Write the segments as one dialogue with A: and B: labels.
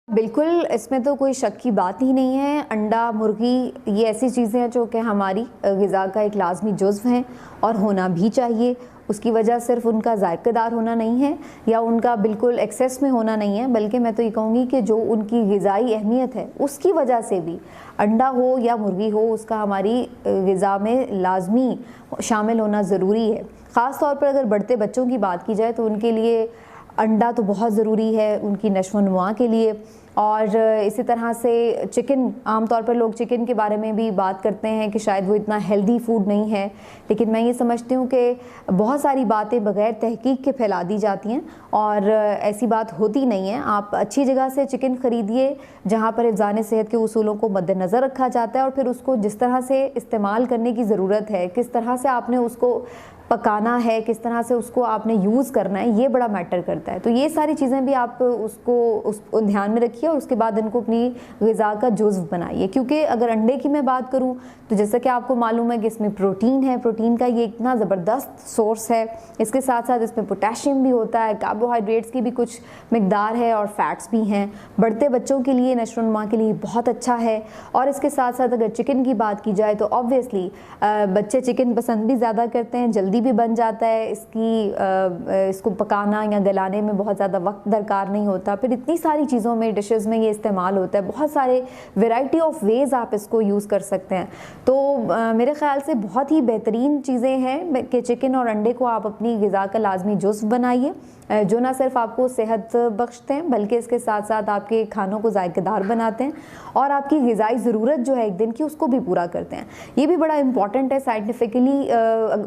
A: बिल्कुल, इसमें तो कोई शक की बात ही नहीं है। अंडा, मुर्गी ये ऐसी चीज़ें हैं जो कि हमारी ग़िज़ा का एक लाज़मी जुज़्व हैं और होना भी चाहिए। उसकी वजह सिर्फ़ उनका ज़ायक़ेदार होना नहीं है या उनका बिल्कुल एक्सेस में होना नहीं है, बल्कि मैं तो ये कहूँगी कि जो उनकी ग़िज़ाई अहमियत है, उसकी वजह से भी अंडा हो या मुर्गी हो, उसका हमारी ग़िज़ा में लाज़मी शामिल होना ज़रूरी है। ख़ास तौर पर अगर बढ़ते बच्चों की बात की जाए तो उनके लिए अंडा तो बहुत ज़रूरी है उनकी नश्व-ओ-नुमा के लिए। और इसी तरह से चिकन, आम तौर पर लोग चिकन के बारे में भी बात करते हैं कि शायद वो इतना हेल्दी फूड नहीं है, लेकिन मैं ये समझती हूँ कि बहुत सारी बातें बग़ैर तहकीक के फैला दी जाती हैं और ऐसी बात होती नहीं है। आप अच्छी जगह से चिकन ख़रीदिए जहाँ पर हिफ़्ज़ान सेहत के उसूलों को मद्देनज़र रखा जाता है और फिर उसको जिस तरह से इस्तेमाल करने की ज़रूरत है, किस तरह से आपने उसको पकाना है, किस तरह से उसको आपने यूज़ करना है, ये बड़ा मैटर करता है। तो ये सारी चीज़ें भी आप उसको ध्यान में रखिए और उसके बाद इनको अपनी ग़िज़ा का जुज़्व बनाइए। क्योंकि अगर अंडे की मैं बात करूँ तो जैसा कि आपको मालूम है कि इसमें प्रोटीन है, प्रोटीन का ये इतना ज़बरदस्त सोर्स है। इसके साथ-साथ इसमें पोटेशियम भी होता है, कार्बोहाइड्रेट्स की भी कुछ मिक़दार है और फैट्स भी हैं। बढ़ते बच्चों के लिए, नश्व-ओ-नुमा के लिए बहुत अच्छा है। और इसके साथ-साथ अगर चिकन की बात की जाए तो ऑब्वियसली बच्चे चिकन पसंद भी ज़्यादा करते हैं, जल्दी भी बन जाता है। इसको पकाना या गलाने में बहुत ज़्यादा वक्त दरकार नहीं होता। फिर इतनी सारी चीज़ों में, डिशेज़ में ये इस्तेमाल होता है। बहुत सारे वैरायटी ऑफ वेज़ आप इसको यूज़ कर सकते हैं। तो मेरे ख़्याल से बहुत ही बेहतरीन चीज़ें हैं कि चिकन और अंडे को आप अपनी ग़िज़ा का लाज़मी जुज़्व बनाइए, जो ना सिर्फ़ आपको सेहत बख्शते हैं बल्कि इसके साथ-साथ आपके खानों को ज़ायक़ेदार बनाते हैं और आपकी ग़िज़ाई ज़रूरत जो है एक दिन की, उसको भी पूरा करते हैं। ये भी बड़ा इम्पॉर्टेंट है साइंटिफिकली,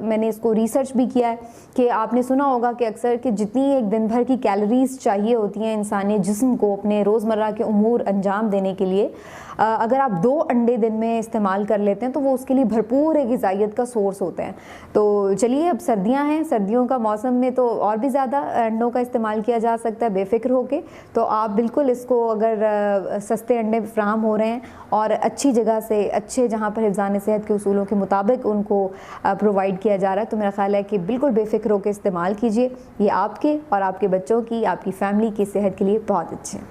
A: मैंने इसको रिसर्च भी किया है कि आपने सुना होगा कि अक्सर कि जितनी एक दिन भर की कैलोरीज़ चाहिए होती हैं इंसानी जिस्म को अपने रोज़मर्रा के उमूर अंजाम देने के लिए, अगर आप 2 अंडे दिन में इस्तेमाल कर लेते हैं तो वो उसके लिए भरपूर एक ग़िज़ाइयत का सोर्स होते हैं। तो चलिए, अब सर्दियाँ हैं, सर्दियों का मौसम में तो और भी ज़्यादा अंडों का इस्तेमाल किया जा सकता है बेफ़िक्र होके। तो आप बिल्कुल इसको, अगर सस्ते अंडे फ़राहम हो रहे हैं और अच्छी जगह से, अच्छे जहाँ पर हिफ़्ज़ान सेहत के उसूलों के मुताबिक उनको प्रोवाइड किया जा रहा है, तो मेरा ख़्याल है कि बिल्कुल बेफ़िक्र होकर इस्तेमाल कीजिए। ये आपके और आपके बच्चों की, आपकी फ़ैमिली की सेहत के लिए बहुत अच्छे हैं।